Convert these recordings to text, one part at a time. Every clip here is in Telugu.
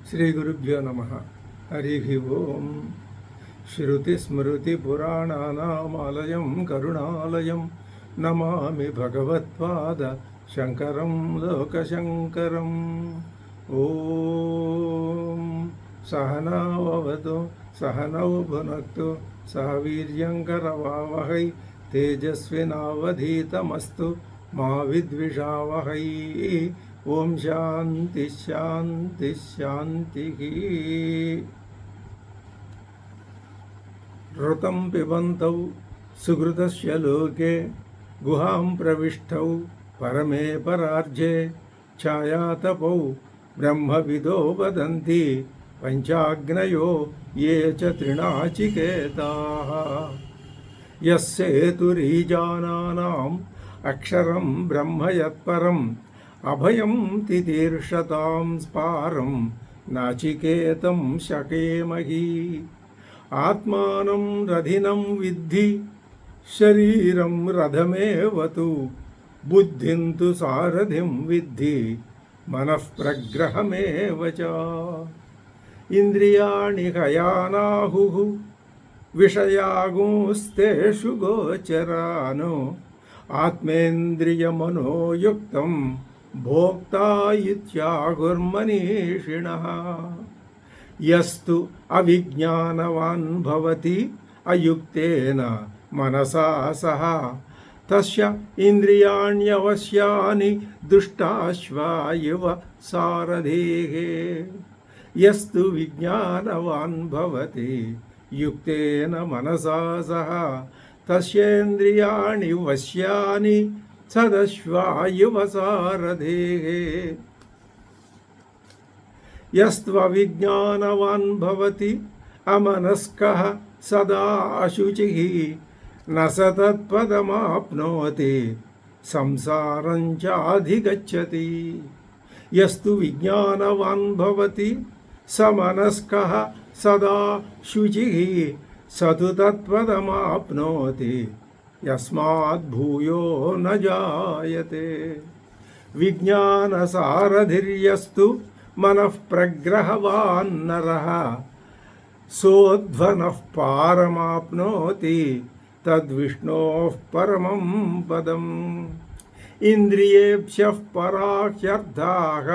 శ్రీగురుభ్యో నమ. హరి ఓం. శృతిస్మృతిపురాణానామాలయం కరుణాలయం నమామి భగవత్పాద శంకరం లోకశంకరం. ఓం సహనావవతు సహనౌ భునక్తు సహ వీర్యంకరవావహై తేజస్వినావధీతమస్తు మా విద్విషావహై. ఓం శాంతి శాంతి శాంతి. ఋతం పిబంతౌ సుహృతస్య లోకే గుహాం ప్రవిష్టౌ పరమే పరార్జే ఛాయాతపౌ బ్రహ్మవిదో వదంతి పంచాగ్నయో ఏ చ త్రినాచికేతాః. యస్సేతురీజానానాం అక్షరం బ్రహ్మ యత్పరం అభయం తితీర్షతాం స్పారం నాచికేతం శకేమహి. ఆత్మానం రథినం విద్ధి శరీరం రథమేవతు బుద్ధిం తు సారథిం విద్ధి మనఃప్రగ్రహమేవ చ. ఇంద్రియాణి హయానాహుః విషయాగుంస్తేషు గోచరాను ఆత్మేంద్రియమనోయుక్తం భోక్తా ఇత్యాహుర్మనీషిణః. యస్తు అవిజ్ఞానవాన్ భవతి అయుక్తేన మనసా సహ తస్య ఇంద్రియాణ్యవశ్యాని దుష్టాశ్వా ఇవ సారథేః. యస్తు విజ్ఞానవాన్ భవతి యుక్తేన మనసా సహ తస్యేంద్రియాణి వశ్యాని సదశ్వా ఇవ సారథేః. యస్త్వవిజ్ఞానవాన్ భవతి అమనస్కః సదా అశుచిః న స తత్పదమాప్నోతి సంసారం చాధిగచ్చతి. యస్తు విజ్ఞానవాన్ భవతి సమనస్కః సదా శుచిః స తు తత్పదమాప్నోతి యస్మాద్ భూయో న జాయతే. విజ్ఞానసారథిర్యస్తు మనఃప్రగ్రహవాన్ నరః సోధ్వనః పారమాప్నోతి తద్విష్ణోః పరమం పదం. ఇంద్రియేభ్యః పరాహ్యర్థాః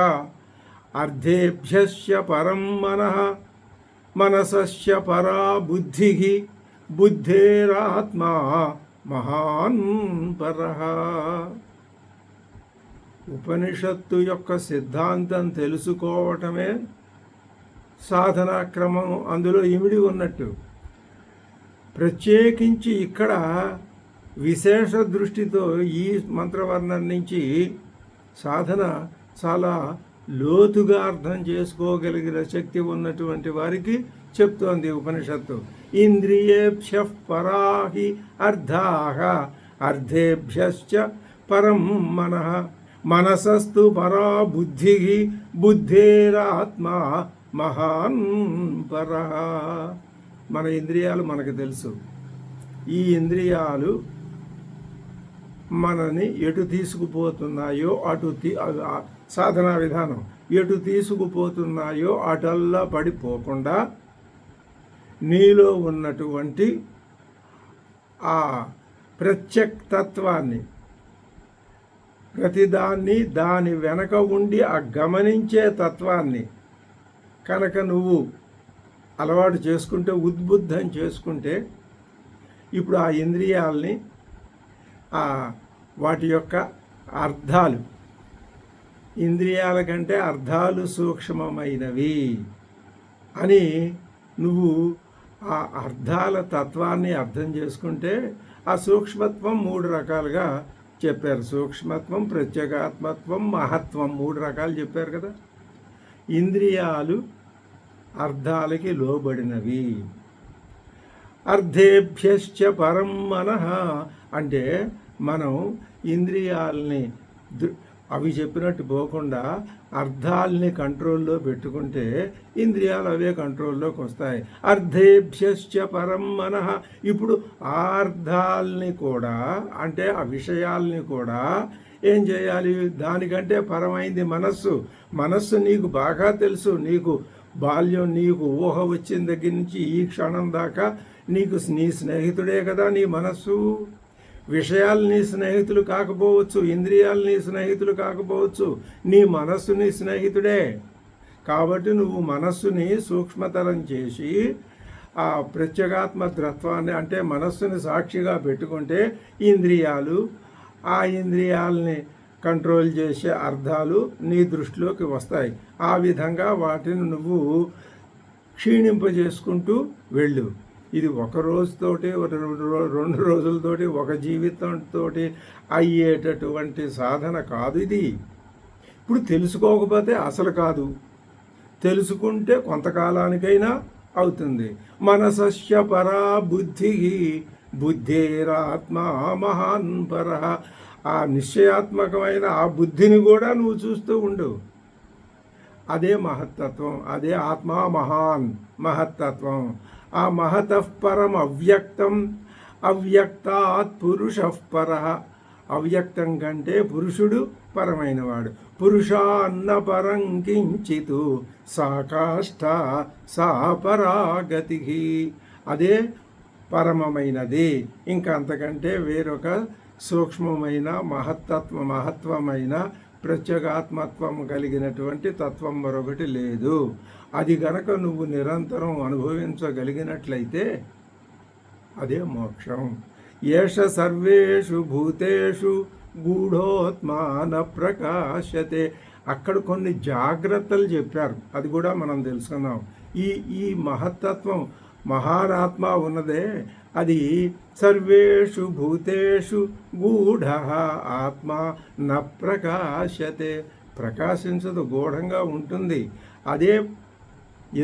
అర్థేభ్యశ్చ పరం మనః మనసస్య పరా బుద్ధిః బుద్ధేరాత్మా మహాన్ పరః. ఉపనిషత్తు యొక్క సిద్ధాంతం తెలుసుకోవటమే సాధనా క్రమం అందులో ఇమిడి ఉన్నట్టు. ప్రత్యేకించి ఇక్కడ విశేష దృష్టితో ఈ మంత్రవర్ణం నుంచి సాధన చాలా లోతుగా అర్థం చేసుకోగలిగిన శక్తి ఉన్నటువంటి వారికి చెప్తోంది ఉపనిషత్తు. ఇంద్రియేభ్యః పరాహి అర్థాః అర్థేభ్యశ్చ పరం మనః మనసస్తు పరా బుద్ధిః బుద్ధేరాత్మా మహాన్ పరః. మన ఇంద్రియాలు మనకు తెలుసు. ఈ ఇంద్రియాలు మనని ఎటు తీసుకుపోతున్నాయో అటు సాధనా విధానం ఎటు తీసుకుపోతున్నాయో అటల్లా పడిపోకుండా నీలో ఉన్నటువంటి ఆ ప్రత్యక్తత్వాన్ని ప్రతిదాన్ని దాని వెనక ఉండి ఆ గమనించే తత్వాన్ని కనుక నువ్వు అలవాటు చేసుకుంటే ఉద్బుద్ధం చేసుకుంటే ఇప్పుడు ఆ ఇంద్రియాలని వాటి యొక్క అర్థాలు ఇంద్రియాల కంటే అర్థాలు సూక్ష్మమైనవి అని నువ్వు ఆ అర్థాల తత్వాన్ని అర్థం చేసుకుంటే ఆ సూక్ష్మత్వం 3 రకాలుగా చెప్పారు. సూక్ష్మత్వం, ప్రత్యేగాత్మత్వం, మహత్వం 3 రకాలు చెప్పారు కదా. ఇంద్రియాలు అర్థాలకి లోబడినవి. అర్థేభ్యశ్చ పరం మనః అంటే మనం ఇంద్రియాలని అవి చెప్పినట్టు పోకుండా అర్థాలని కంట్రోల్లో పెట్టుకుంటే ఇంద్రియాలు అవే కంట్రోల్లోకి వస్తాయి. అర్థేభ్యశ్చ పరం మనః. ఇప్పుడు ఆ అర్థాలని కూడా అంటే ఆ విషయాల్ని కూడా ఏం చేయాలి? దానికంటే పరమైంది మనస్సు. మనస్సు నీకు బాగా తెలుసు, నీకు బాల్యం నీకు ఊహ వచ్చిన దగ్గర నుంచి ఈ క్షణం దాకా నీకు నీ స్నేహితుడే కదా నీ మనస్సు. విషయాలు నీ స్నేహితులు కాకపోవచ్చు, ఇంద్రియాలు నీ స్నేహితులు కాకపోవచ్చు, నీ మనస్సు నీ స్నేహితుడే. కాబట్టి నువ్వు మనస్సుని సూక్ష్మతరం చేసి ఆ ప్రత్యేగాత్మ ద్రత్వాన్ని అంటే మనస్సుని సాక్షిగా పెట్టుకుంటే ఇంద్రియాలు, ఆ ఇంద్రియాలని కంట్రోల్ చేసే అర్థాలు నీ దృష్టిలోకి వస్తాయి. ఆ విధంగా వాటిని నువ్వు క్షీణింపజేసుకుంటూ వెళ్ళు. ఇది ఒక రోజుతోటి 2 రోజులతోటి ఒక జీవితంతో అయ్యేటటువంటి సాధన కాదు ఇది. ఇప్పుడు తెలుసుకోకపోతే అసలు కాదు, తెలుసుకుంటే కొంతకాలానికైనా అవుతుంది. మనసస్య పరా బుద్ధి బుద్ధేరాత్మా మహాన్ పర. ఆ నిశ్చయాత్మకమైన ఆ బుద్ధిని కూడా నువ్వు చూస్తూ ఉండు. అదే మహత్తత్వం, అదే ఆత్మా మహాన్ మహత్తత్వం. ఆ మహతః పరం అవ్యక్తం, అవ్యక్తాత్ పురుషః పరః. అవ్యక్తం కంటే పురుషుడు పరమైనవాడు. పురుషాన్న పరం కించితు సా కాష్ఠ సా పరాగతి. అదే పరమమైనది. ఇంకా అంతకంటే వేరొక సూక్ష్మమైన మహత్వమైన ప్రత్యేగాత్మత్వం కలిగినటువంటి తత్వం మరొకటి లేదు. అది గనక నువ్వు నిరంతరం అనుభవించగలిగినట్లయితే అదే మోక్షం. ఏష సర్వేషు భూతేషు గూఢోత్మాన ప్రకాశతే. అక్కడ కొన్ని జాగ్రత్తలు చెప్పారు, అది కూడా మనం తెలుసుకుందాం. ఈ మహత్తత్వం మహానాత్మ ఉన్నదే, అది సర్వేషు భూతేషు గూఢ ఆత్మ న ప్రకాశతే. ప్రకాశించదు, గూఢంగా ఉంటుంది. అదే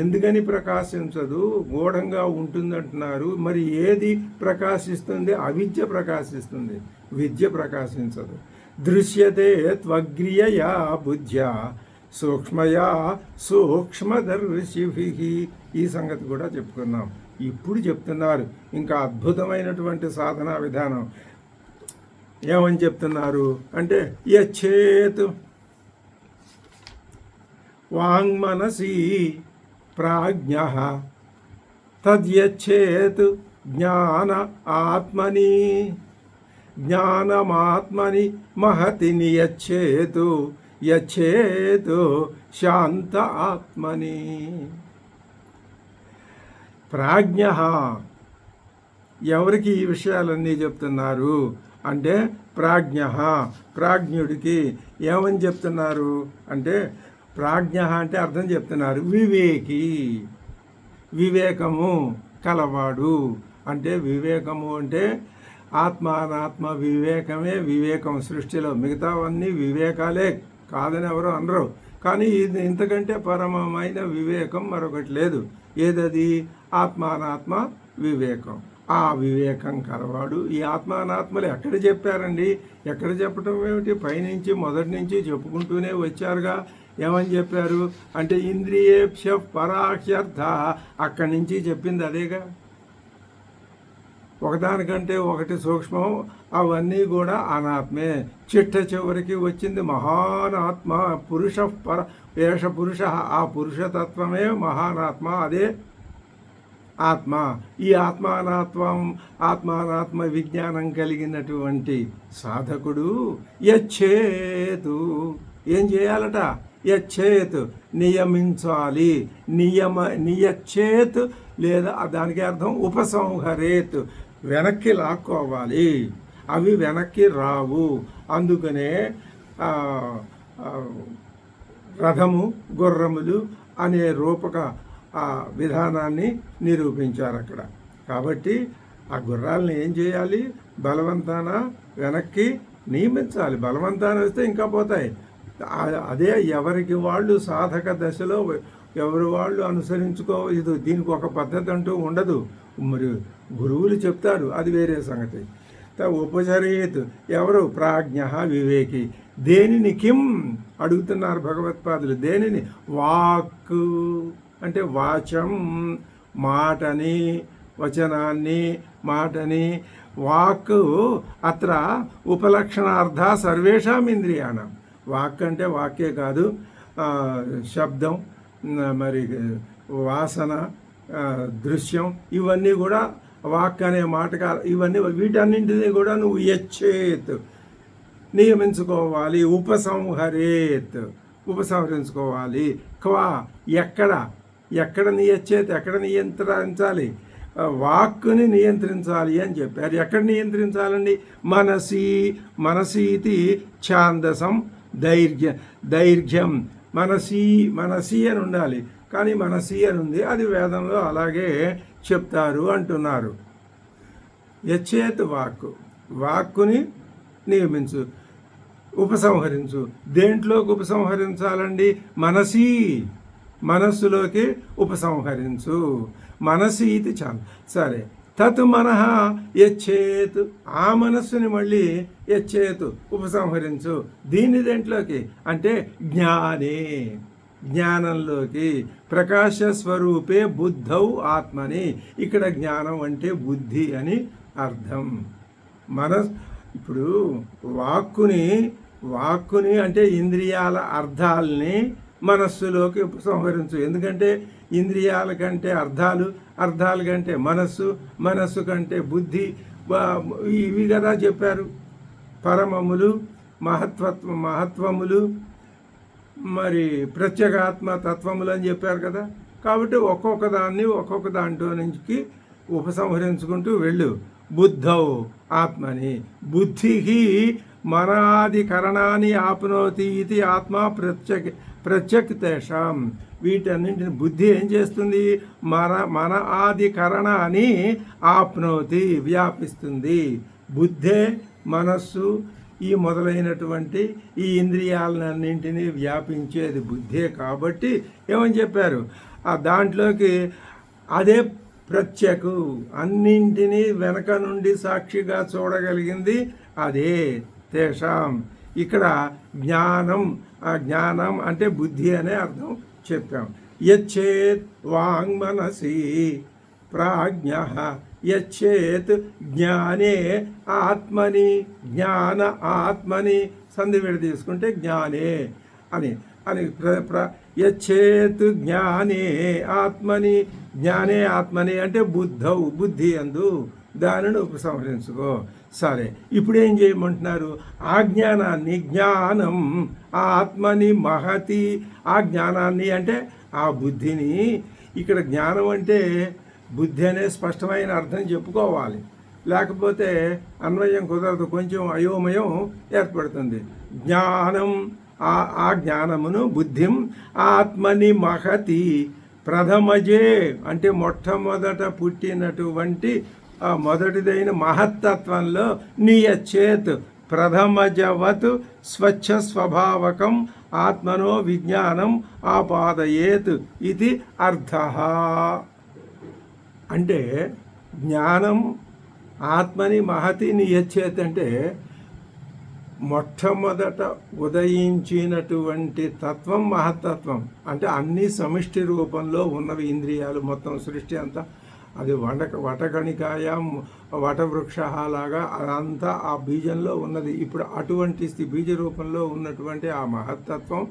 ఎందుకని ప్రకాశించదు, గూఢంగా ఉంటుందంటున్నారు. మరి ఏది ప్రకాశిస్తుంది? అవిద్య ప్రకాశిస్తుంది, విద్య ప్రకాశించదు. దృశ్యతే త్వగ్రియయా బుద్ధ్యా సూక్ష్మయా సూక్ష్మదర్శిభిః. ఈ సంగతి కూడా చెప్పుకున్నాం. ఇప్పుడు చెప్తున్నారు ఇంకా అద్భుతమైనటువంటి సాధనా విధానం. ఏమని చెప్తున్నారు అంటే, యచ్చేత్ వాంగ్మనసి ప్రాజ్ఞః తద్యచ్చేత్ జ్ఞాన ఆత్మని జ్ఞానమాత్మని మహతి నియచ్చేతు యచ్చేతు శాంత ఆత్మని. ప్రాజ్ఞ ఎవరికి ఈ విషయాలన్నీ చెప్తున్నారు అంటే, ప్రాజ్ఞుడికి ఏమని చెప్తున్నారు అంటే, ప్రాజ్ఞ అంటే అర్థం చెప్తున్నారు, వివేకి, వివేకము కలవాడు. అంటే వివేకము అంటే ఆత్మానాత్మ వివేకమే వివేకం. సృష్టిలో మిగతావన్నీ వివేకాలే కాదని ఎవరు అనరు. కానీ ఇది ఇంతకంటే పరమమైన వివేకం మరొకటి లేదు. ఏదది? ఆత్మానాత్మ వివేకం. ఆ వివేకం కలవాడు. ఈ ఆత్మానాత్మలు ఎక్కడ చెప్పారండి? ఎక్కడ చెప్పటం ఏమిటి? పైనుంచి మొదటి నుంచి చెప్పుకుంటూనే వచ్చారుగా. ఏమని చెప్పారు అంటే, ఇంద్రియేభ్య పరాహ్యర్థ. అక్కడి నుంచి చెప్పింది అదేగా. ఒకదానికంటే ఒకటి సూక్ష్మం, అవన్నీ కూడా అనాత్మే. చిట్ట చివరికి వచ్చింది మహానాత్మ. పురుష పర ఏష పురుష. ఆ పురుషతత్వమే మహానాత్మ, అదే ఆత్మ. ఈ ఆత్మానాత్మ విజ్ఞానం కలిగినటువంటి సాధకుడు యచ్చేతు ఏం చేయాలట? యచ్చేత్ నియమించాలి. నియచ్చేత్ లేదా దానికి అర్థం ఉపసంహరేత్, వెనక్కి లాక్కోవాలి. అవి వెనక్కి రావు. అందుకనే రథము గుర్రములు అనే రూపక విధానాన్ని నిరూపించారు అక్కడ. కాబట్టి ఆ గుర్రాలను ఏం చేయాలి? బలవంతాన వెనక్కి నియమించాలి. బలవంతాన వస్తే ఇంకా పోతాయి. అదే ఎవరికి వాళ్ళు సాధక దశలో ఎవరు వాళ్ళు అనుసరించుకోవచ్చు. దీనికి ఒక పద్ధతి అంటూ ఉండదు. మరి గురువులు చెప్తారు, అది వేరే సంగతి. ఉపచరేత్ ఎవరు? ప్రాజ్ఞ వివేకి. దేనిని కిం అడుగుతున్నారు భగవత్పాదులు. దేనిని? వాక్కు అంటే వాచం, మాటని, వచనాన్ని, మాటని. వాక్కు అత్ర ఉపలక్షణార్థ సర్వేషాం ఇంద్రియాణం. వాక్ అంటే వాక్యే కాదు, శబ్దం, మరి వాసన, దృశ్యం, ఇవన్నీ కూడా వాక్ అనే మాటగా ఇవన్నీ వీటన్నింటినీ కూడా నువ్వు యచ్చేత్ నియమించుకోవాలి. ఉపసంహరించుకోవాలి. క్వా ఎక్కడ నియచ్చేత్ ఎక్కడ నియంత్రించాలి, వాక్కుని నియంత్రించాలి అని చెప్పారు. ఎక్కడ నియంత్రించాలండి? మనసీతి ఛాందసం దైర్ఘ్యం. మనసి అని ఉండాలి, కానీ మనసి అని ఉంది, అది వేదంలో అలాగే చెప్తారు అంటున్నారు. యచ్చేత్ వాక్కుని నియమించు, ఉపసంహరించు. దేంట్లోకి ఉపసంహరించాలండి? మనస్సులోకి ఉపసంహరించు. మనసీతి చాలు. సరే, తత్ మనః యచ్చేత్, ఆ మనస్సుని మళ్ళీ యచ్చేత్ ఉపసంహరించు. దీన్ని దేంట్లోకి అంటే జ్ఞానంలోకి. ప్రకాశ స్వరూపే బుద్ధౌ ఆత్మని. ఇక్కడ జ్ఞానం అంటే బుద్ధి అని అర్థం. ఇప్పుడు వాక్కుని అంటే ఇంద్రియాల అర్థాలని మనస్సులోకి ఉపసంహరించు. ఎందుకంటే ఇంద్రియాల కంటే అర్థాల కంటే మనస్సు కంటే బుద్ధి, ఇవి కదా చెప్పారు. పరమములు, మహత్వములు, మరి ప్రత్యేగాత్మ తత్వములు అని చెప్పారు కదా. కాబట్టి ఒక్కొక్క దాంట్లో నుంచి ఉపసంహరించుకుంటూ వెళ్ళు. బుద్ధౌ ఆత్మని. బుద్ధికి మనాదికరణాన్ని ఆప్నోతి ఇది ఆత్మ ప్రత్యక్షం. వీటన్నింటిని బుద్ధి ఏం చేస్తుంది? మన ఆదికరణాన్ని ఆప్నోతి, వ్యాపిస్తుంది. బుద్ధే మనస్సు ఈ మొదలైనటువంటి ఈ ఇంద్రియాలన్నింటినీ వ్యాపించేది బుద్ధే. కాబట్టి ఏమని చెప్పారు? ఆ దాంట్లోకి అదే ప్రత్యకు, అన్నింటినీ వెనక నుండి సాక్షిగా చూడగలిగింది అదే తేషాం. ఇక్కడ జ్ఞానం అంటే బుద్ధి అనే అర్థం చెప్పాం. యచ్చేత్ వాంగ్మనసి ప్రాజ్ఞ యచ్చేత్ జ్ఞానే ఆత్మని సంధి విడ తీసుకుంటే జ్ఞానే అని యచ్చేత్ జ్ఞానే ఆత్మని అంటే బుద్ధి అందు దానిని ఉపసంహరించుకో. సరే, ఇప్పుడు ఏం చేయమంటున్నారు? ఆ జ్ఞానాన్ని, జ్ఞానం ఆత్మని మహతి, ఆ జ్ఞానాన్ని అంటే ఆ బుద్ధిని. ఇక్కడ జ్ఞానం అంటే బుద్ధి అనే స్పష్టమైన అర్థం చెప్పుకోవాలి, లేకపోతే అన్వయం కుదరదు, కొంచెం అయోమయం ఏర్పడుతుంది. జ్ఞానం, ఆ జ్ఞానమును, బుద్ధిం ఆత్మని మహతి ప్రథమజే అంటే మొట్టమొదట పుట్టినటువంటి మొదటిదైన మహత్తత్వంలో నియచ్చేత్ ప్రథమజవత్ స్వచ్ఛ స్వభావకం ఆత్మనో విజ్ఞానం ఆపాదయేత్ ఇది అర్థః. అంటే జ్ఞానం ఆత్మని మహతి నియచ్చేత్ అంటే మొట్టమొదట ఉదయించినటువంటి తత్వం మహత్తత్వం. అంటే అన్ని సమిష్టి రూపంలో ఉన్నవి ఇంద్రియాలు, మొత్తం సృష్టి అంతా. అది వటకణికాయ వటవృక్ష లాగా అదంతా ఆ బీజంలో ఉన్నది. ఇప్పుడు అటువంటి బీజ రూపంలో ఉన్నటువంటి ఆ మహత్తత్వం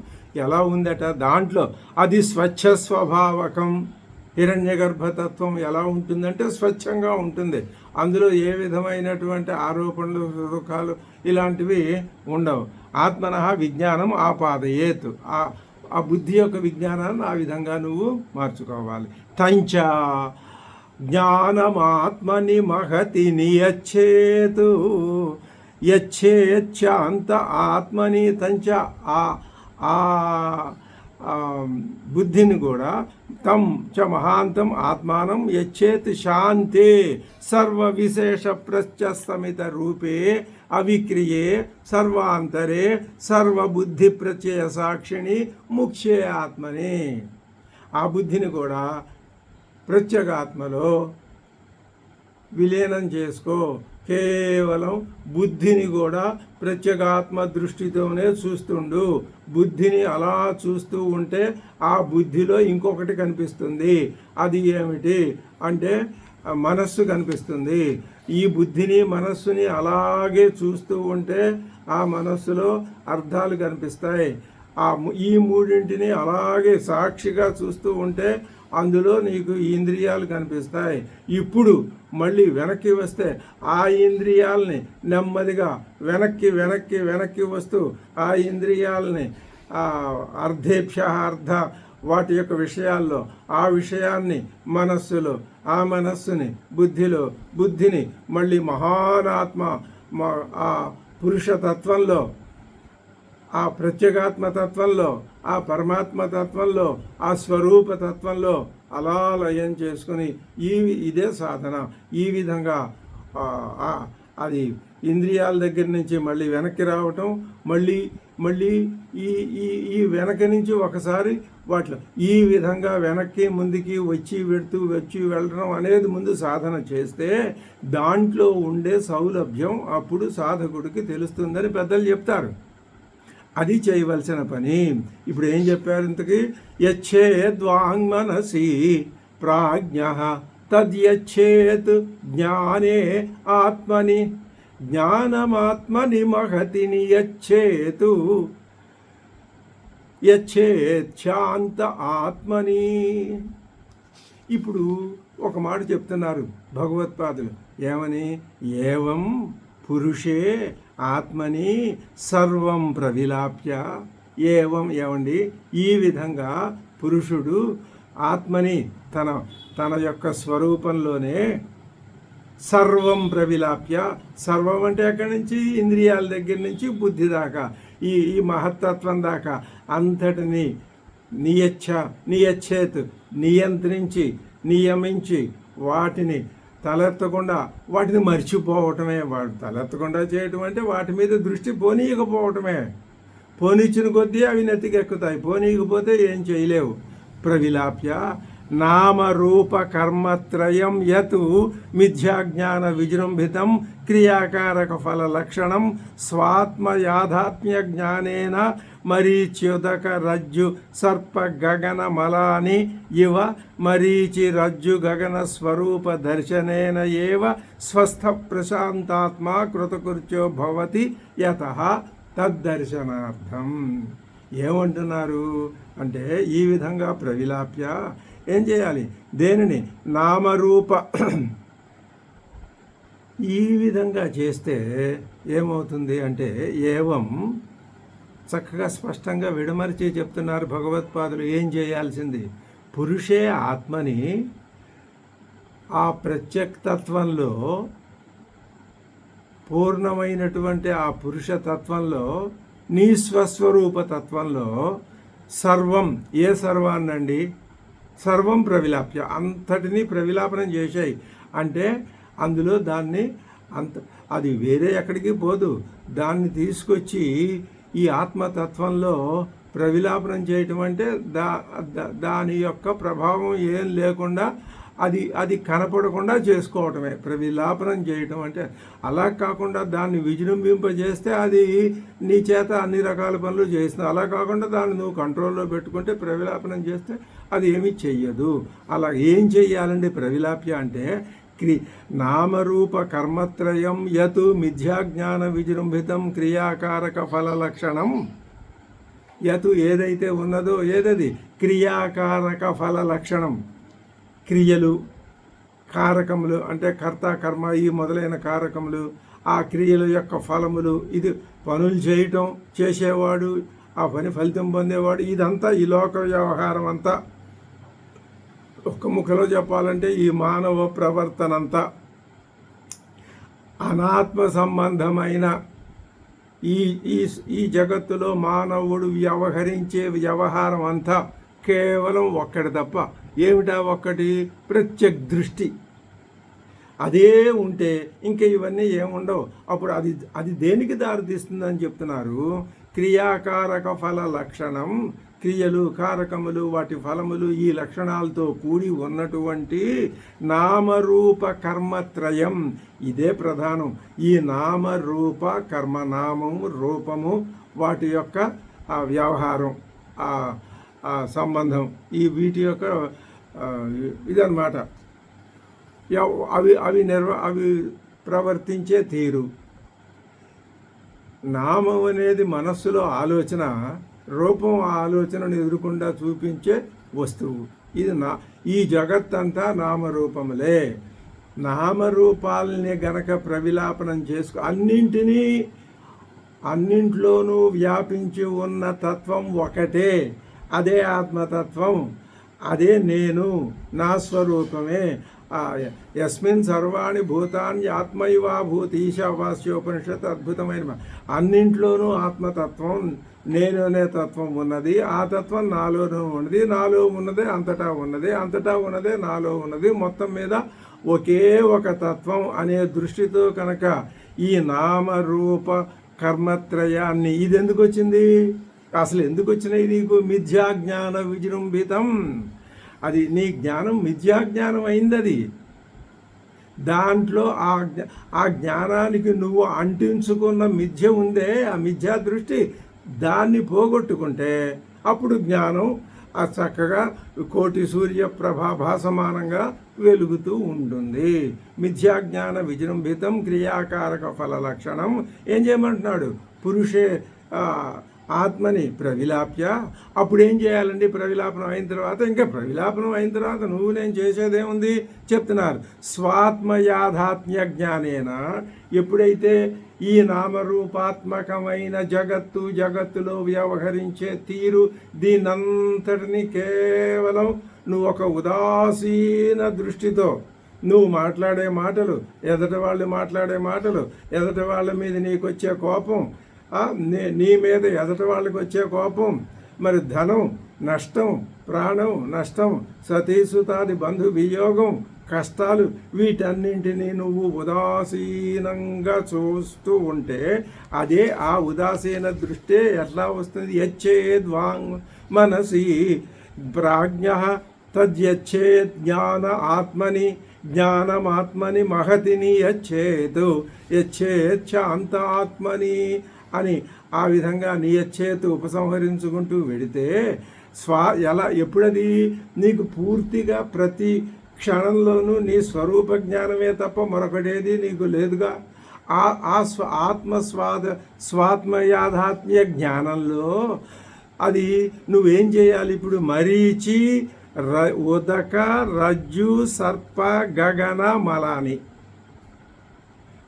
ఎలా ఉందట? దాంట్లో అది స్వచ్ఛ స్వభావకం. హిరణ్య గర్భతత్వం ఎలా ఉంటుందంటే స్వచ్ఛంగా ఉంటుంది. అందులో ఏ విధమైనటువంటి ఆరోపణలు, దుఃఖాలు ఇలాంటివి ఉండవు. ఆత్మనః విజ్ఞానం ఆపాదయేత్, ఆ బుద్ధి యొక్క విజ్ఞానాన్ని ఆ విధంగా నువ్వు మార్చుకోవాలి. తంచ జ్ఞానమాత్మని మహతి నియచ్చేతు యచ్చేచ్ఛాంత ఆత్మని. తంచ ఆ బుద్ధిని కూడా తం చ మహాంతం ఆత్మానం యచ్చేత్ శాంతే సర్వ విశేష ప్రత్యస్తమిత రూపే అవిక్రియే సర్వాంతరే సర్వబుద్ధి ప్రత్యయ సాక్షిణి ముఖ్యే ఆత్మని. ఆ బుద్ధిని కూడా ప్రత్యేగాత్మలో విలీనం చేసుకో. కేవలం బుద్ధిని కూడా ప్రత్యేగాత్మ దృష్టితోనే చూస్తుండు. బుద్ధిని అలా చూస్తూ ఉంటే ఆ బుద్ధిలో ఇంకొకటి కనిపిస్తుంది. అది ఏమిటి అంటే మనస్సు కనిపిస్తుంది. ఈ బుద్ధిని మనస్సుని అలాగే చూస్తూ ఉంటే ఆ మనస్సులో అర్థాలు కనిపిస్తాయి. ఆ ఈ మూడింటిని అలాగే సాక్షిగా చూస్తూ ఉంటే అందులో నీకు ఇంద్రియాలు కనిపిస్తాయి. ఇప్పుడు మళ్ళీ వెనక్కి వస్తే ఆ ఇంద్రియాలని నెమ్మదిగా వెనక్కి వస్తూ ఆ ఇంద్రియాలని అర్ధ వాటి యొక్క విషయాల్లో ఆ విషయాన్ని మనస్సులో, ఆ మనస్సుని బుద్ధిని మళ్ళీ మహానాత్మ ఆ పురుషతత్వంలో, ఆ ప్రత్యేగాత్మ తత్వంలో, ఆ పరమాత్మ తత్వంలో, ఆ స్వరూప తత్వంలో అలా లయం చేసుకుని ఇదే సాధన. ఈ విధంగా అది ఇంద్రియాల దగ్గర నుంచి మళ్ళీ వెనక్కి రావటం, మళ్ళీ ఈ వెనక నుంచి ఒకసారి వాటిలో ఈ విధంగా వెనక్కి ముందుకి వచ్చి వెళ్ళడం అనేది ముందు సాధన చేస్తే దాంట్లో ఉండే సౌలభ్యం అప్పుడు సాధకుడికి తెలుస్తుందని పెద్దలు చెప్తారు. అది చేయవలసిన పని. ఇప్పుడు ఏం చెప్పారు ఇంతకీ? యచ్చేద్వాంగ్మనసి ప్రాజ్ఞ తద్యచ్చేత్ జ్ఞానే ఆత్మని జ్ఞానమాత్మని మహతిని యచ్చేతు యచ్చేచ్ఛాంత ఆత్మని. ఇప్పుడు ఒక మాట చెప్తున్నారు భగవత్పాదులు ఏమని? ఏవం పురుషే ఆత్మని సర్వం ప్రవిలాప్య. ఏమండి ఈ విధంగా పురుషుడు ఆత్మని తన యొక్క స్వరూపంలోనే సర్వం ప్రవిలాప్య. సర్వం అంటే ఎక్కడి నుంచి? ఇంద్రియాల దగ్గర నుంచి బుద్ధి దాకా, ఈ మహత్తత్వం దాకా అంతటిని నియచ్చేత్ నియమించి వాటిని తలెత్తకుండా వాటిని మర్చిపోవటమే. వాడు తలెత్తకుండా చేయటం అంటే వాటి మీద దృష్టి పోనీయకపోవటమే. పోనిచ్చిన కొద్దీ అవి నెత్తికెక్కుతాయి, పోనీయకపోతే ఏం చేయలేవు. ప్రవిలాప్య నామరూప కర్మత్రయం యత్ మిథ్యాజ్ఞాన విజృంభితం క్రియాకారక ఫల లక్షణం స్వాత్మ యాథాత్మ్య జ్ఞానేన మరీచ్యుదక రజ్జు సర్ప గగన మలాని ఇవ మరీచి రజ్జు గగన స్వరూప దర్శనేన ఏవ స్వస్థ ప్రశాంతాత్మ కృతకృత్యో భవతి యతః తద్దర్శనార్థం. ఏమంటున్నారు అంటే ఈ విధంగా ప్రవిలాప్య ఏం చేయాలి? దేనిని? నామరూప. ఈ విధంగా చేస్తే ఏమవుతుంది అంటే ఏవం చక్కగా స్పష్టంగా విడమరిచి చెప్తున్నారు భగవత్పాదులు ఏం చేయాల్సింది. పురుషే ఆత్మని ఆ ప్రత్యక్తత్వంలో పూర్ణమైనటువంటి ఆ పురుషతత్వంలో నీ స్వస్వరూప తత్వంలో సర్వం, ఏ సర్వాన్నండి? సర్వం ప్రవిలాప్య, అంతటినీ ప్రవిలాపనం చేశాయి అంటే అందులో దాన్ని అది వేరే ఎక్కడికి పోదు. దాన్ని తీసుకొచ్చి ఈ ఆత్మతత్వంలో ప్రవిలాపనం చేయటం అంటే దాని యొక్క ప్రభావం ఏం లేకుండా అది కనపడకుండా చేసుకోవటమే ప్రవిలాపనం చేయటం అంటే. అలా కాకుండా దాన్ని విజృంభింపజేస్తే అది నీ చేత అన్ని రకాల పనులు చేస్తుంది. అలా కాకుండా దాన్ని నువ్వు కంట్రోల్లో పెట్టుకుంటే ప్రవిలాపనం చేస్తే అది ఏమీ చెయ్యదు. అలా ఏం చెయ్యాలండి ప్రవిలాప్య అంటే? నామరూప కర్మత్రయం యత్ మిథ్యాజ్ఞాన విజృంభితం క్రియాకారక ఫల లక్షణం. యత్ ఏదైతే ఉన్నదో ఏదది? క్రియాకారక ఫల లక్షణం. క్రియలు, కారకములు అంటే కర్త కర్మ ఈ మొదలైన కారకములు, ఆ క్రియల యొక్క ఫలములు, ఇది పనులు చేయటం, చేసేవాడు, ఆ పని ఫలితం పొందేవాడు, ఇదంతా ఈ లోక వ్యవహారం అంతా ఒక్క ముఖలో చెప్పాలంటే ఈ మానవ ప్రవర్తన అంతా అనాత్మ సంబంధమైన ఈ జగత్తులో మానవుడు వ్యవహరించే వ్యవహారం అంతా కేవలం ఒక్కటి తప్ప. ఏమిటా ఒక్కటి? ప్రత్యక్ దృష్టి. అదే ఉంటే ఇంకా ఇవన్నీ ఏముండవు. అప్పుడు అది దేనికి దారితీస్తుందని చెప్తున్నారు? క్రియాకారక ఫల లక్షణం. క్రియలు, కారకములు, వాటి ఫలములు ఈ లక్షణాలతో కూడి ఉన్నటువంటి నామరూప కర్మత్రయం, ఇదే ప్రధానం. ఈ నామరూప కర్మ, నామము రూపము, వాటి యొక్క వ్యవహారం, సంబంధం, ఈ వీటి యొక్క ఇదన్నమాట. అవి ప్రవర్తించే తీరు. నామం అనేది మనస్సులో ఆలోచన, రూపం ఆలోచనను ఎదురుకుండా చూపించే వస్తువు. ఇది ఈ జగత్తంతా నామరూపములే. నామరూపాలని గనక ప్రవిలాపనం చేసుకో, అన్నింట్లోనూ వ్యాపించి ఉన్న తత్వం ఒకటే. అదే ఆత్మతత్వం, అదే నేను, నా స్వరూపమే. యస్మిన్ సర్వాణి భూతాన్ని ఆత్మైవాభూతి ఈశావాస్యోపనిషత్ అద్భుతమైన. అన్నింట్లోనూ ఆత్మతత్వం, నేను అనే తత్వం ఉన్నది. ఆ తత్వం నాలోనూ ఉన్నది, నాలో ఉన్నదే అంతటా ఉన్నది, అంతటా ఉన్నదే నాలో ఉన్నది. మొత్తం మీద ఒకే ఒక తత్వం అనే దృష్టితో కనుక ఈ నామరూప కర్మత్రయాన్ని, ఇది ఎందుకు వచ్చింది, అసలు ఎందుకు వచ్చినాయి నీకు? మిథ్యాజ్ఞాన విజృంభితం. అది నీ జ్ఞానం మిథ్యాజ్ఞానం అయింది. అది దాంట్లో ఆ జ్ఞానానికి నువ్వు అంటించుకున్న మిథ్య ఉందే, ఆ మిథ్యా దృష్టి, దాన్ని పోగొట్టుకుంటే అప్పుడు జ్ఞానం చక్కగా కోటి సూర్య ప్రభాభాసమానంగా వెలుగుతూ ఉంటుంది. మిథ్యాజ్ఞాన విజృంభితం క్రియాకారక ఫల లక్షణం. ఏం చేయమంటున్నాడు? పురుషే ఆత్మని ప్రవిలాప్య. అప్పుడు ఏం చేయాలండి? ప్రవిలాపనం అయిన తర్వాత, ఇంకా ప్రవిలాపనం అయిన తర్వాత నువ్వు నేను చేసేదేముంది చెప్తున్నారు. స్వాత్మయాథాత్మ్య జ్ఞానేన, ఎప్పుడైతే ఈ నామరూపాత్మకమైన జగత్తులో వ్యవహరించే తీరు, దీనంతటిని కేవలం నువ్వు ఒక ఉదాసీన దృష్టితో, నువ్వు మాట్లాడే మాటలు, ఎదటి వాళ్ళు మాట్లాడే మాటలు, ఎదటి వాళ్ళ మీద నీకు వచ్చే కోపం, నీ మీద ఎదటి వాళ్ళకి వచ్చే కోపం, మరి ధనం నష్టం, ప్రాణం నష్టం, సతీసుతాది బంధు వియోగం, కష్టాలు, వీటన్నింటినీ నువ్వు ఉదాసీనంగా చూస్తూ ఉంటే అదే ఆ ఉదాసీన దృష్టే ఎట్లా వస్తుంది? యచ్చేద్వాంగ్ మనసి ప్రాజ్ఞ తద్యచ్చేత్ జ్ఞాన ఆత్మని, జ్ఞానమాత్మని మహతిని యచ్చేత్ శాంతాత్మని అని ఆ విధంగా నీ యచ్చేతు ఉపసంహరించుకుంటూ వెడితే ఎప్పుడది నీకు పూర్తిగా ప్రతి క్షణంలోనూ నీ స్వరూప జ్ఞానమే తప్ప మరొకటేది నీకు లేదుగా. స్వాత్మయాథాత్మ్య జ్ఞానంలో అది నువ్వేం చేయాలి? ఇప్పుడు మరీచి ఉదక రజ్జు సర్ప గగన మలాని.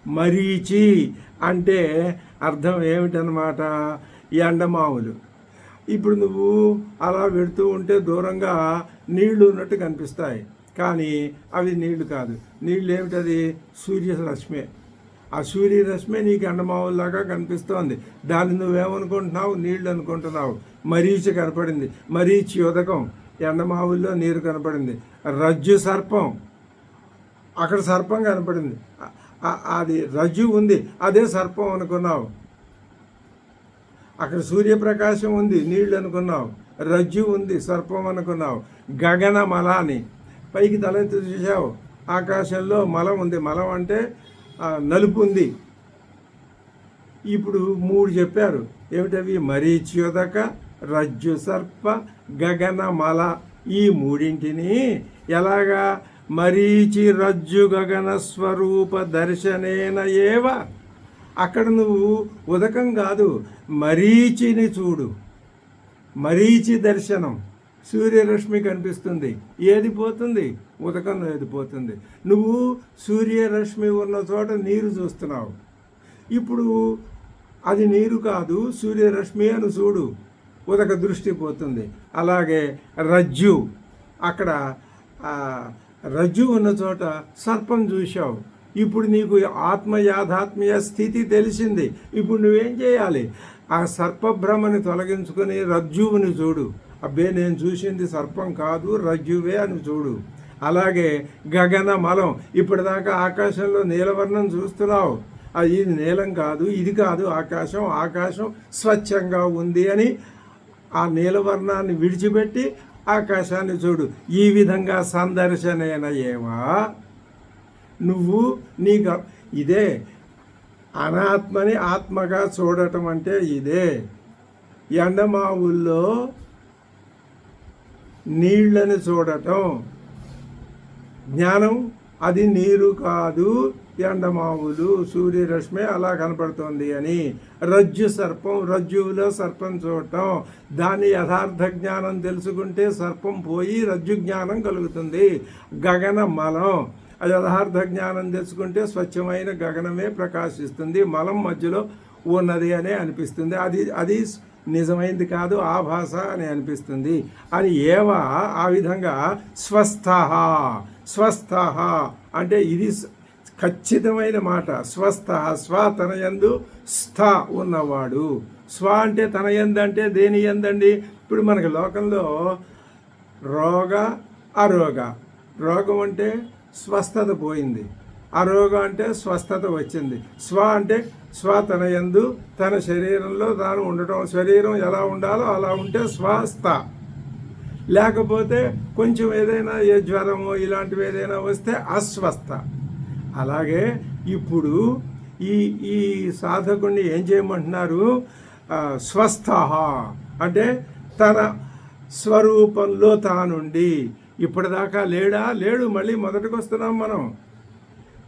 మరీచి అంటే అర్థం ఏమిటనమాట? ఎండమావులు. ఇప్పుడు నువ్వు అలా పెడుతూ ఉంటే దూరంగా నీళ్లు ఉన్నట్టు కనిపిస్తాయి, కానీ అవి నీళ్లు కాదు. నీళ్ళు ఏమిటది? సూర్యరశ్మే. ఆ సూర్యరశ్మే నీకు ఎండమావుల్లాగా కనిపిస్తోంది. దాన్ని నువ్వేమనుకుంటున్నావు? నీళ్లు అనుకుంటున్నావు. మరీచి కనపడింది, మరీచి ఉదకం, ఎండమావుల్లో నీరు కనపడింది. రజ్జు సర్పం, అక్కడ సర్పం కనపడింది, అది రజ్జు ఉంది, అదే సర్పం అనుకున్నావు. అక్కడ సూర్యప్రకాశం ఉంది, నీళ్ళు అనుకున్నావు. రజ్జు ఉంది, సర్పం అనుకున్నావు. గగన మలాని, పైకి తలెత్తి చూసావు, ఆకాశంలో మలం ఉంది. మలం అంటే నలుపు ఉంది. ఇప్పుడు 3 చెప్పారు. ఏమిటవి? మరీచ్యోదక, రజ్జు సర్ప, గగన మల. ఈ మూడింటిని ఎలాగా? మరీచి రజ్జు గగన స్వరూప దర్శనేన ఏవ. అక్కడ నువ్వు ఉదకం కాదు, మరీచిని చూడు. మరీచి దర్శనం. సూర్యరశ్మి కనిపిస్తుంది, ఏది పోతుంది? ఉదకం ఏది పోతుంది? నువ్వు సూర్యరశ్మి ఉన్న చోట నీరు చూస్తున్నావు. ఇప్పుడు అది నీరు కాదు, సూర్యరశ్మి అని చూడు, ఉదక దృష్టి పోతుంది. అలాగే రజ్జు, అక్కడ రజ్జు ఉన్న చోట సర్పం చూశావు. ఇప్పుడు నీకు ఆత్మయాథాత్మ్య స్థితి తెలిసింది. ఇప్పుడు నువ్వేం చేయాలి? ఆ సర్పభ్రమని తొలగించుకొని రజ్జువుని చూడు. అబ్బే, నేను చూసింది సర్పం కాదు, రజ్జువే అని చూడు. అలాగే గగన మలం, ఇప్పటిదాకా ఆకాశంలో నీలవర్ణం చూస్తున్నావు, ఇది నీలం కాదు, ఇది కాదు ఆకాశం, ఆకాశం స్వచ్ఛంగా ఉంది అని ఆ నీలవర్ణాన్ని విడిచిపెట్టి ఆకాశాన్ని చూడు. ఈ విధంగా సందర్శనైన ఏవా నువ్వు నీకు ఇదే అనాత్మని ఆత్మగా చూడటం అంటే ఇదే. ఎండమావుల్లో నీళ్లను చూడటం జ్ఞానం, అది నీరు కాదు, ఎండమావులు, సూర్యరశ్మి అలా కనపడుతోంది అని. రజ్జు సర్పం, రజ్జువులో సర్పం చూడటం, దాని యథార్థ జ్ఞానం తెలుసుకుంటే సర్పం పోయి రజ్జు జ్ఞానం కలుగుతుంది. గగన మలం, యథార్థ జ్ఞానం తెలుసుకుంటే స్వచ్ఛమైన గగనమే ప్రకాశిస్తుంది, మలం మధ్యలో ఉన్నది అనే అనిపిస్తుంది. అది నిజమైంది కాదు, ఆభాస అని అనిపిస్తుంది అని ఏవా ఆ విధంగా స్వస్థ అంటే ఇది ఖచ్చితమైన మాట. స్వస్థ, స్వ తన యందు, స్థ ఉన్నవాడు. స్వ అంటే తన యందు అంటే దేని యందండి? ఇప్పుడు మనకి లోకంలో రోగ అరోగ. రోగం అంటే స్వస్థత పోయింది, అరోగం అంటే స్వస్థత వచ్చింది. స్వ అంటే స్వ తన యందు, తన శరీరంలో తాను ఉండటం. శరీరం ఎలా ఉండాలో అలా ఉంటే స్వస్థ. లేకపోతే కొంచెం ఏదైనా జ్వరమో ఇలాంటివి ఏదైనా వస్తే అస్వస్థ. అలాగే ఇప్పుడు ఈ సాధకుడిని ఏం చేయమంటున్నారు? స్వస్థ అంటే తన స్వరూపంలో తానుండి. ఇప్పటిదాకా లేడు, మళ్ళీ మొదటికి వస్తున్నాం మనం.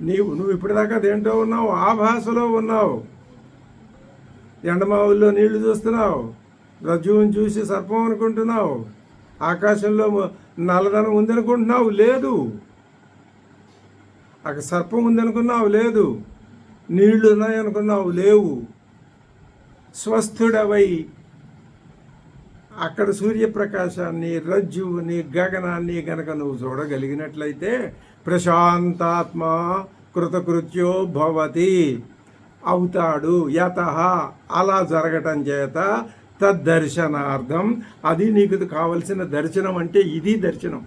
నువ్వు ఇప్పటిదాకా దేంట్లో ఉన్నావు? ఆ భాషలో ఉన్నావు. ఎండమావుల్లో నీళ్లు చూస్తున్నావు, రజ్జువుని చూసి సర్పం అనుకుంటున్నావు, ఆకాశంలో నల్లదనం ఉందనుకుంటున్నావు, లేదు. అక్కడ సర్పం ఉందనుకున్నావు, లేదు. నీళ్లు ఉన్నాయనుకున్నావు, లేవు. స్వస్థుడవై అక్కడ సూర్యప్రకాశాన్ని, రజ్జువుని, గగనాన్ని గనక నువ్వు చూడగలిగినట్లయితే ప్రశాంతాత్మ కృతకృత్యో భవతి అవుతాడు. యతః అలా జరగటం చేత తద్దర్శనార్థం, అది నీకు కావలసిన దర్శనం. అంటే ఇది దర్శనం.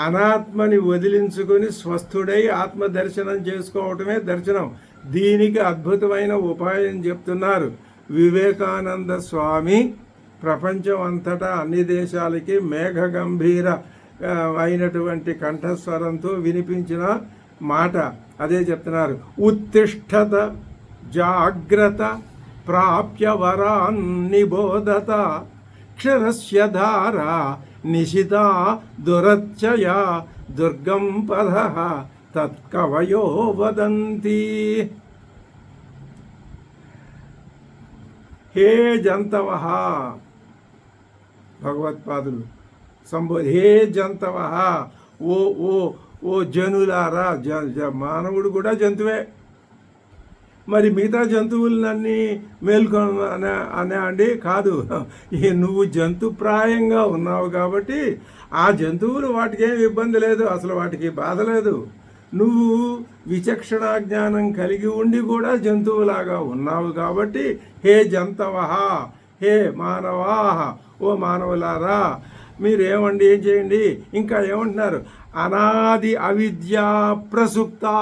అనాత్మని వదిలించుకొని స్వస్థుడై ఆత్మ దర్శనం చేసుకోవటమే దర్శనం. దీనికి అద్భుతమైన ఉపాయం చెప్తున్నారు వివేకానంద స్వామి. ప్రపంచం అంతటా అన్ని దేశాలకి మేఘ గంభీర అయినటువంటి కంఠస్వరంతో వినిపించిన మాట అదే చెప్తున్నారు. ఉత్తిష్టత జాగ్రత్త ప్రాప్య వరాన్ నిబోధత క్షరస్య ధార నిశిత దురచ్చయ దుర్గం పద తత్కవయో వదంతి. హే జంతవ, భగవత్పాదులు హే జంతవ, ఓ జనులారా. మానవుడు కూడా జంతువే. మరి మిగతా జంతువులన్నీ మేల్కొనే అండి? కాదు. నువ్వు జంతుప్రాయంగా ఉన్నావు కాబట్టి ఆ జంతువులు వాటికి ఏమి ఇబ్బంది లేదు, అసలు వాటికి బాధ లేదు. నువ్వు విచక్షణ జ్ఞానం కలిగి ఉండి కూడా జంతువులాగా ఉన్నావు కాబట్టి హే జంతవ, హే మానవా, ఓ మానవులారా, మీరేమండి ఏం చేయండి? ఇంకా ఏమంటున్నారు? అనాది అవిద్యా ప్రసుప్తా,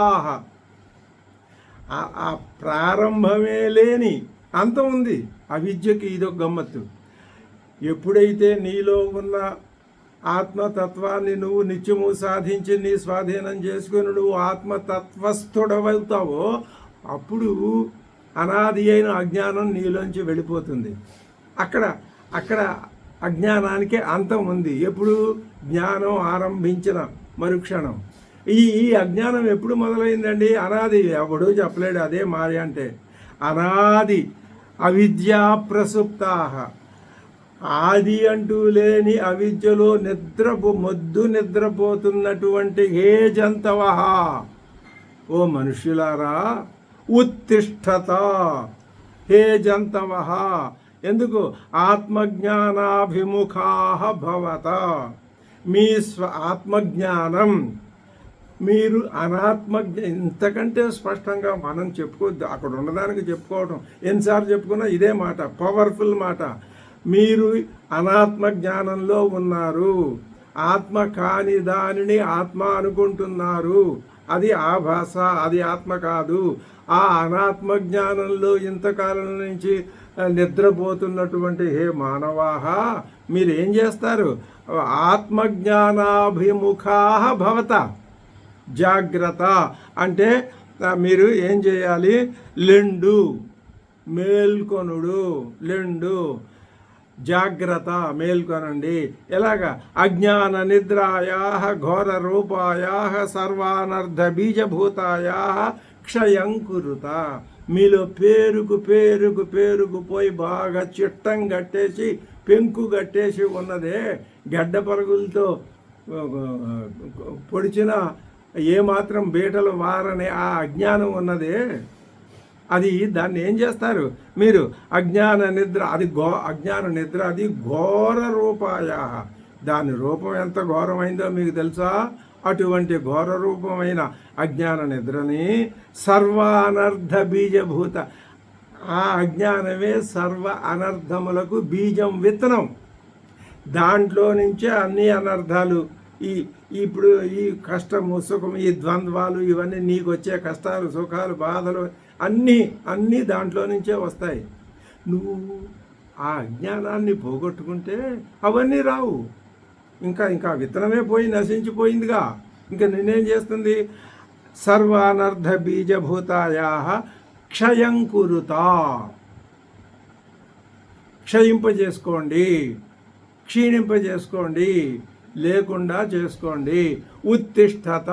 ఆ ప్రారంభమే లేని అంతం ఉంది అవిద్యకి. ఇదొక గమ్మత్తు. ఎప్పుడైతే నీలో ఉన్న ఆత్మతత్వాన్ని నువ్వు నిత్యము సాధించి నీ స్వాధీనం చేసుకుని నువ్వు ఆత్మతత్వస్థుడవుతావో అప్పుడు అనాది అయిన అజ్ఞానం నీలోంచి వెళ్ళిపోతుంది. అక్కడ అజ్ఞానానికి అంతం ఉంది. ఎప్పుడు? జ్ఞానం ఆరంభించిన మరుక్షణం. ఈ అజ్ఞానం ఎప్పుడు మొదలైందండి? అనాది. ఎవడూ చెప్పలేడు అదే మాయ అంటే. అనాది అవిద్యా ప్రసుప్తా, ఆది అంటూ లేని అవిద్యలో నిద్రపోతున్నటువంటి హే జంతవ, ఓ మనుష్యులారా, ఉత్తిష్టత, హే జంతవ. ఎందుకు? ఆత్మజ్ఞానాభిముఖా భవత. మీ ఆత్మజ్ఞానం, మీరు ఇంతకంటే స్పష్టంగా మనం చెప్పుకోవద్దు. అక్కడ ఉన్నదానికి చెప్పుకోవటం ఎన్నిసార్లు చెప్పుకున్నా ఇదే మాట, పవర్ఫుల్ మాట. మీరు అనాత్మ జ్ఞానంలో ఉన్నారు. ఆత్మ కాని దానిని ఆత్మ అనుకుంటున్నారు. అది ఆభాస, అది ఆత్మ కాదు. ఆ అనాత్మ జ్ఞానంలో ఇంతకాలం నుంచి నిద్రపోతున్నటువంటి హే మానవాహ, మీరు ఏం చేస్తారు? ఆత్మజ్ఞానాభిముఖా భవత. జాగ్రత్త అంటే మీరు ఏం చేయాలి? లెండు, మేల్కొనుడు, లెండు. జాగ్రత్త మేల్కొనండి. ఎలాగా? అజ్ఞాన నిద్రాయా ఘోర రూపాయా సర్వానర్థ బీజభూతాయా క్షయం కురుత. మీలో పేరుకుపోయి బాగా చిట్టం కట్టేసి పెంకు కట్టేసి ఉన్నదే, గడ్డ పరుగులతో పొడిచిన ఏమాత్రం బీటలు వారని ఆ అజ్ఞానం ఉన్నదే, దాన్ని ఏం చేస్తారు మీరు? అజ్ఞాన నిద్ర, అజ్ఞాన నిద్ర, అది ఘోర రూపాయ. దాని రూపం ఎంత ఘోరమైందో మీకు తెలుసా? అటువంటి ఘోర రూపమైన అజ్ఞాన నిద్రని సర్వానర్థ బీజభూత, ఆ అజ్ఞానమే సర్వ అనర్థములకు బీజం, విత్తనం. దాంట్లో నుంచే అన్ని అనర్థాలు, ఇప్పుడు ఈ కష్టము సుఖము, ఈ ద్వంద్వాలు, ఇవన్నీ నీకు వచ్చే కష్టాలు సుఖాలు బాధలు అన్నీ దాంట్లో నుంచే వస్తాయి. నువ్వు ఆ అజ్ఞానాన్ని పోగొట్టుకుంటే అవన్నీ రావు. ఇంకా విత్తనమే పోయి నశించిపోయిందిగా. ఇంకా నేనేం చేస్తుంది? సర్వానర్థ బీజభూతాయా క్షయం కురుత. క్షయింపజేసుకోండి, క్షీణింపజేసుకోండి, లేకుండా చేసుకోండి. ఉత్తిష్టత,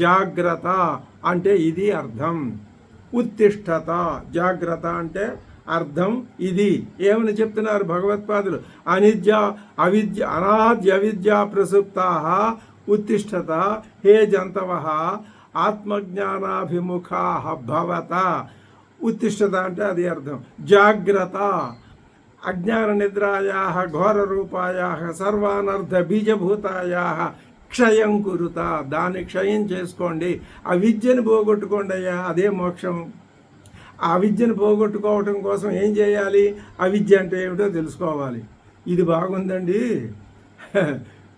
జాగ్రత్త అంటే ఇది అర్థం. ఉత్తిష్టత, జాగ్రత్త అంటే అర్థం ఇది. ఏమని చెప్తున్నారు భగవత్పాదులు? అనాద్య అవిద్యా ప్రసుప్తా ఉత్తిష్టత హే జంతవ ఆత్మజ్ఞానాభిముఖా భవత. ఉత్తిష్టత అంటే అది అర్థం. జాగ్రత్త, అజ్ఞాన నిద్రాయా ఘోర రూపాయా సర్వానర్థ బీజభూతాయా క్షయం కురుత. దాన్ని క్షయం చేసుకోండి. అవిద్యను పోగొట్టుకోండి అయ్యా, అదే మోక్షం. ఆ అవిద్యను పోగొట్టుకోవటం కోసం ఏం చేయాలి? అవిద్య అంటే ఏమిటో తెలుసుకోవాలి. ఇది బాగుందండి,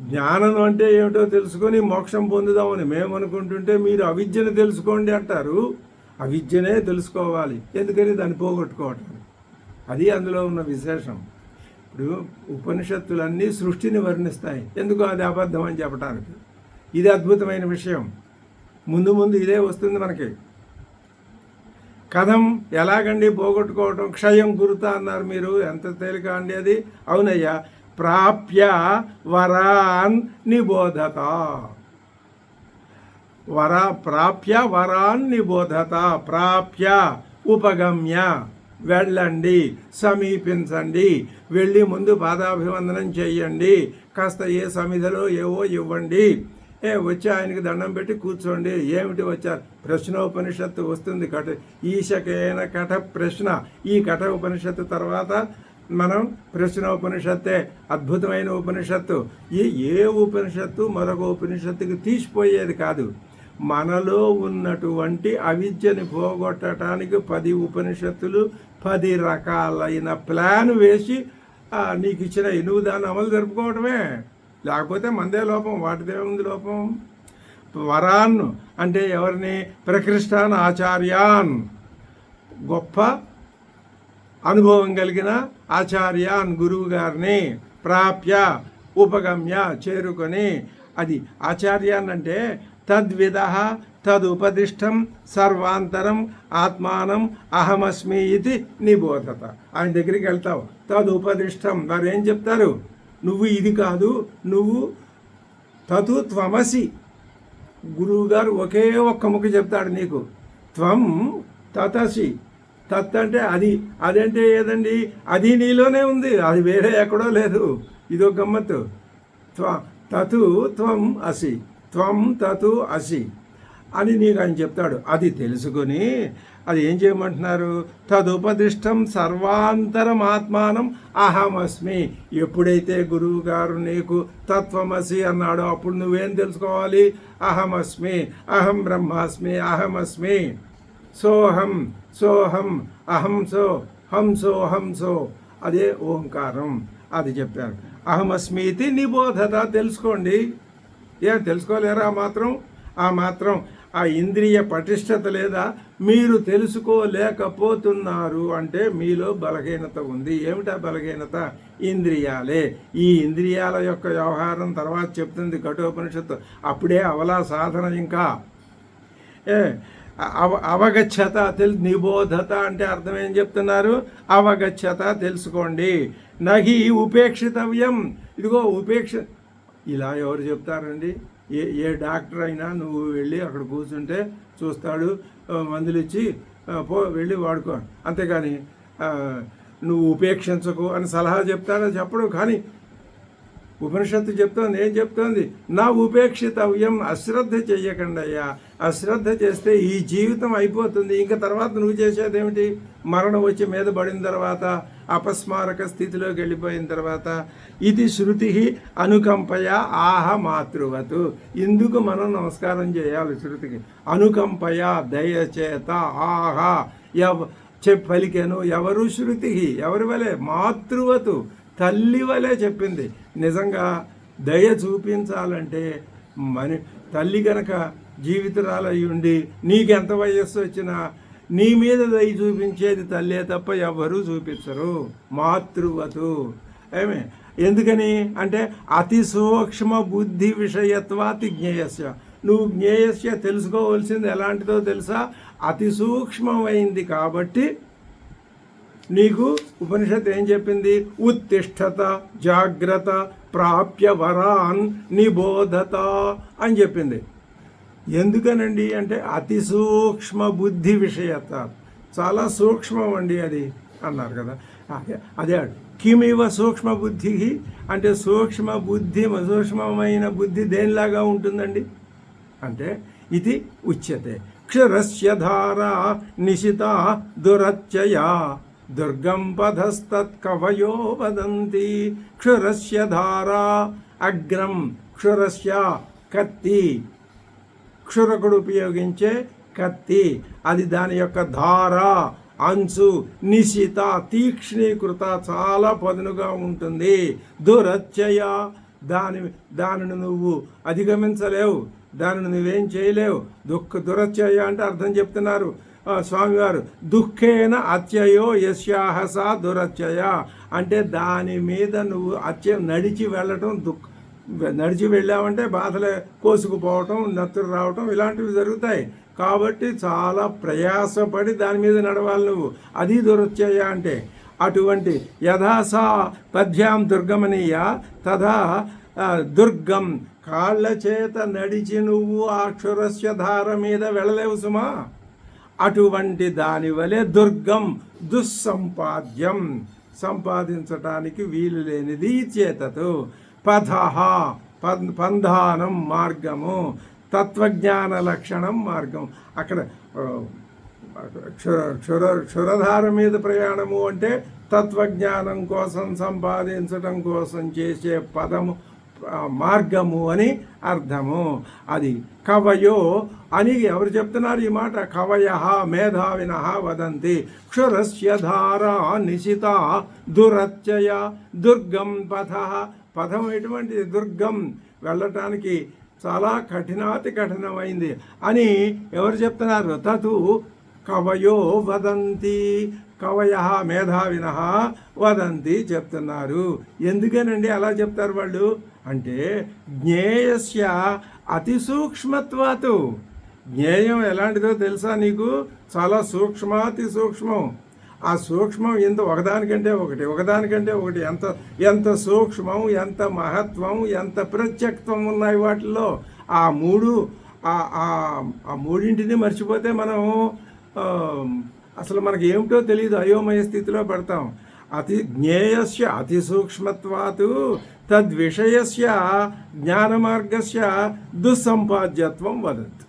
జ్ఞానం అంటే ఏమిటో తెలుసుకొని మోక్షం పొందుదామని మేము అనుకుంటుంటే మీరు అవిద్యను తెలుసుకోండి అంటారు. అవిద్యనే తెలుసుకోవాలి. ఎందుకని? దాన్ని పోగొట్టుకోవటం. అది అందులో ఉన్న విశేషం. ఇప్పుడు ఉపనిషత్తులన్నీ సృష్టిని వర్ణిస్తాయి. ఎందుకు? అది అబద్ధం అని చెప్పడానికి. ఇది అద్భుతమైన విషయం. ముందు ఇదే వస్తుంది మనకి. కథం ఎలాగండి పోగొట్టుకోవటం? క్షయం గురుత అన్నారు మీరు, ఎంత తేలిక అండి అది? అవునయ్యా. ప్రాప్య వరాన్ నిబోధత. ప్రాప్య వరాన్ నిబోధత. ప్రాప్య ఉపగమ్య, వెళ్ళండి, సమీపించండి, వెళ్ళి ముందు పాదాభివందనం చెయ్యండి, కాస్త ఏ సమిధిలో ఏవో ఇవ్వండి, వచ్చి ఆయనకి దండం పెట్టి కూర్చోండి. ఏమిటి వచ్చారు? ప్రశ్నోపనిషత్తు వస్తుంది. ఈశకేన కఠ ప్రశ్న. ఈ కఠ ఉపనిషత్తు తర్వాత మనం ప్రశ్నోపనిషత్తే అద్భుతమైన ఉపనిషత్తు. ఏ ఉపనిషత్తు మరొక ఉపనిషత్తుకి తీసిపోయేది కాదు. మనలో ఉన్నటువంటి అవిద్యని పోగొట్టడానికి 10 ఉపనిషత్తులు 10 రకాలైన ప్లాన్ వేసి నీకు ఇచ్చిన నువ్వు దాన్ని అమలు జరుపుకోవటమే. లేకపోతే మందే లోపం, వాటిదే ఉంది లోపం. వరాన్ అంటే ఎవరిని? ప్రకృష్టాన్ ఆచార్యాన్, గొప్ప అనుభవం కలిగిన ఆచార్యాన్, గురువు గారిని. ప్రాప్య ఉపగమ్య, చేరుకొని. అది ఆచార్యాన్ అంటే తద్విద తదుపదిష్టం సర్వాంతరం ఆత్మానం అహమస్మి ఇది నిబోధత. ఆయన దగ్గరికి వెళ్తావు. తదుపదిష్టం, వారు ఏం చెప్తారు? నువ్వు ఇది కాదు, నువ్వు తతు త్వమసి. గురువుగారు ఒకే ఒక్క ముక్క చెప్తాడు నీకు. త్వం తతసి. తత్ అంటే అది, అదంటే ఏదండి? అది నీలోనే ఉంది, అది వేరే ఎక్కడో లేదు. ఇదో గమ్మత్తు. తతు త్వం అసి, త్వం తతు అసి అని నీకు ఆయన చెప్తాడు. అది తెలుసుకొని అది ఏం చేయమంటున్నారు? తదుపదిష్టం సర్వాంతరం ఆత్మానం అహమస్మి. ఎప్పుడైతే గురువు గారు నీకు తత్వమసి అన్నాడో అప్పుడు నువ్వేం తెలుసుకోవాలి? అహమస్మి, అహం బ్రహ్మాస్మి, అహమస్మి, సోహం సోహం, అహం సో, హం సోహం సో, అదే ఓంకారం. అది చెప్పారు. అహమస్మీతి నిబోధత. తెలుసుకోండి. తెలుసుకోలేరా? ఆ మాత్రం ఆ ఇంద్రియ పటిష్టత లేదా? మీరు తెలుసుకోలేకపోతున్నారు అంటే మీలో బలహీనత ఉంది. ఏమిటా బలహీనత? ఇంద్రియాలే. ఈ ఇంద్రియాల యొక్క వ్యవహారం తర్వాత చెప్తుంది కఠోపనిషత్తు. అప్పుడే అవలా సాధన. ఇంకా అవగచ్చత నిబోధత అంటే అర్థం ఏం చెప్తున్నారు? అవగచ్చత తెలుసుకోండి. నహి ఉపేక్షితవ్యం. ఇదిగో ఇలా ఎవరు చెప్తారండి? ఏ డాక్టర్ అయినా నువ్వు వెళ్ళి అక్కడ కూర్చుంటే చూస్తాడు, మందులు ఇచ్చి వెళ్ళి వాడుకో, అంతేగాని నువ్వు ఉపేక్షించకు అని సలహా చెప్తాడో చెప్పడు. కానీ ఉపనిషత్తు చెప్తోంది, ఏం చెప్తోంది? నా ఉపేక్షితవ్యం, అశ్రద్ధ చెయ్యకండి అయ్యా. అశ్రద్ధ చేస్తే ఈ జీవితం అయిపోతుంది. ఇంకా తర్వాత నువ్వు చేసేదేమిటి? మరణం వచ్చి మీద పడిన తర్వాత, అపస్మారక స్థితిలోకి వెళ్ళిపోయిన తర్వాత, ఇది శృతి అనుకంపయ ఆహ మాతృవతు. ఇందుకు మనం నమస్కారం చేయాలి శృతికి. అనుకంపయ దయచేత ఆహా పలికెను. ఎవరు? శృతి. ఎవరి వలె? మాతృవతు, తల్లి వలె చెప్పింది. నిజంగా దయ చూపించాలంటే తల్లి గనక జీవితరాలై ఉండి నీకెంత వయస్సు వచ్చినా నీ మీద దయ చూపించేది తల్లే తప్ప ఎవరూ చూపించరు. మాతృవతు. ఎందుకని అంటే అతి సూక్ష్మ బుద్ధి విషయత్వాతి జ్ఞేయస్య. నువ్వు జ్ఞేయస్య తెలుసుకోవాల్సింది ఎలాంటిదో తెలుసా? అతి సూక్ష్మమైంది కాబట్టి నీకు ఉపనిషత్తు ఏం చెప్పింది? ఉత్తిష్టత జాగ్రత్త ప్రాప్య వరాన్ నిబోధత అని చెప్పింది. ఎందుకనండి అంటే అతి సూక్ష్మ బుద్ధి విషయత, చాలా సూక్ష్మం అండి అది అన్నారు కదా. అదే కిమివ సూక్ష్మ బుద్ధి అంటే సూక్ష్మమైన బుద్ధి దేనిలాగా ఉంటుందండి అంటే ఇది ఉచ్యతే క్షరస్య ధారా నిశిత దురత్యయ దుర్గం పథస్తత్కవయో వదంతి. క్షురస్య ధారా అగ్రం, క్షురస్య కత్తి, క్షురకుడు ఉపయోగించే కత్తి, అది దాని యొక్క ధార అంచు, నిశిత తీక్ష్ణీకృత చాలా పదునుగా ఉంటుంది. దురత్యయ దానిని నువ్వు అధిగమించలేవు, దానిని నువ్వేం చేయలేవు. దురత్యయ అంటే అర్థం చెప్తున్నారు స్వామివారు. దుఃఖేన అత్యయో యస్యాహస దురత్యయ అంటే దాని మీద నువ్వు నడిచి వెళ్ళటం, నడిచి వెళ్ళామంటే బాధలే కోసుకుపోవటం, నత్తులు రావటం ఇలాంటివి జరుగుతాయి. కాబట్టి చాలా ప్రయాసపడి దాని మీద నడవాలి నువ్వు. అది దురత్యయ అంటే. అటువంటి యథాసా పద్భ్యాం దుర్గమనీయ తథా దుర్గం, కాళ్ళ చేత నడిచి నువ్వు ఆ క్షురస్య ధార మీద వెళ్ళలేవు సుమా. అటువంటి దాని వలె దుర్గం, దుస్సంపాద్యం, సంపాదించటానికి వీలు లేనిది చేతతో. పథః పంధానం మార్గము, తత్వజ్ఞాన లక్షణం మార్గం. అక్కడ క్షురధార మీద ప్రయాణము అంటే తత్వజ్ఞానం కోసం సంపాదించటం కోసం చేసే పదము మార్గము అని అర్థము. అది కవయో అని ఎవరు చెప్తున్నారు ఈ మాట? కవయ మేధావిన వదంతి. క్షురస్య ధారా నిశిత దురత్యయ దుర్గం పథ. పథం ఎటువంటి? దుర్గం, వెళ్ళటానికి చాలా కఠినాతి కఠినమైంది అని ఎవరు చెప్తున్నారు? తతు కవయో వదంతి. కవయ మేధావిన వదంతి చెప్తున్నారు. ఎందుకనండి అలా చెప్తారు వాళ్ళు అంటే జ్ఞేయస్య అతి సూక్ష్మత్వాతు. జ్ఞేయం ఎలాంటిదో తెలుసా నీకు? చాలా సూక్ష్మాతి సూక్ష్మం. ఆ సూక్ష్మం ఎంత ఒకదానికంటే ఒకటి ఎంత సూక్ష్మం, ఎంత మహత్వం, ఎంత ప్రత్యక్తం ఉన్నాయి వాటిల్లో. ఆ మూడింటిని మర్చిపోతే మనం అసలు మనకి ఏమిటో తెలియదు, అయోమయ స్థితిలో పడతాం. జ్ఞేయస్య అతి సూక్ష్మత్వాతు తద్విషయస్య జ్ఞానమార్గస్య దుస్సంపాద్యత్వం వదత్.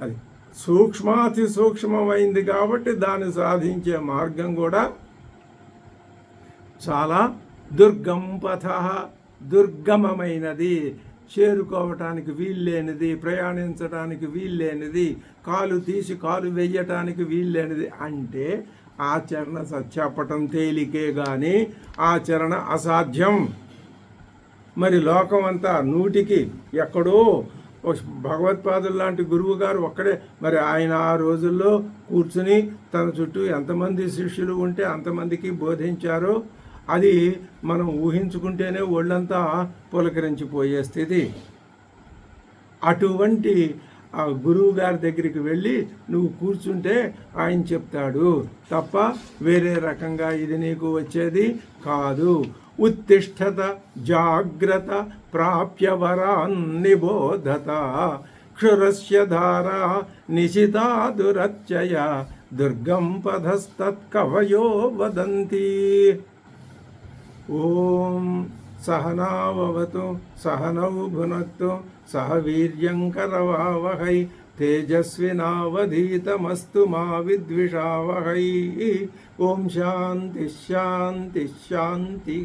అది సూక్ష్మాతి సూక్ష్మమైంది కాబట్టి దాన్ని సాధించే మార్గం కూడా చాలా దుర్గం పథ, దుర్గమమైనది, చేరుకోవటానికి వీల్లేనిది, ప్రయాణించడానికి వీల్లేనిది, కాలు తీసి కాలు వెయ్యటానికి వీల్లేనిది. అంటే ఆచరణ చెప్పటం తేలికే కానీ ఆచరణ అసాధ్యం. మరి లోకం అంతా నూటికి ఎక్కడో భగవత్పాదులు లాంటి గురువు గారు ఒక్కడే. మరి ఆయన ఆ రోజుల్లో కూర్చుని తన చుట్టూ ఎంతమంది శిష్యులు ఉంటే అంతమందికి బోధించారో అది మనం ఊహించుకుంటేనే ఒళ్ళంతా పులకరించిపోయే స్థితి. అటువంటి ఆ గురువు గారి దగ్గరికి వెళ్ళి నువ్వు కూర్చుంటే ఆయన చెప్తాడు తప్ప వేరే రకంగా ఇది నీకు వచ్చేది కాదు. ఉత్తిష్టత జాగ్రత్త ప్రాప్య వరాన్ నిబోధత క్షురస్య ధారా నిశితా దురత్యయ దుర్గం పథస్తత్కవయో వదంతి. ఓం సహనావవతు సహనౌ భునక్తు సహ వీర్యంకరవావహై తేజస్వినావధీతమస్తు మా విద్విషావహై. ఓం శాంతి శాంతి శాంతి.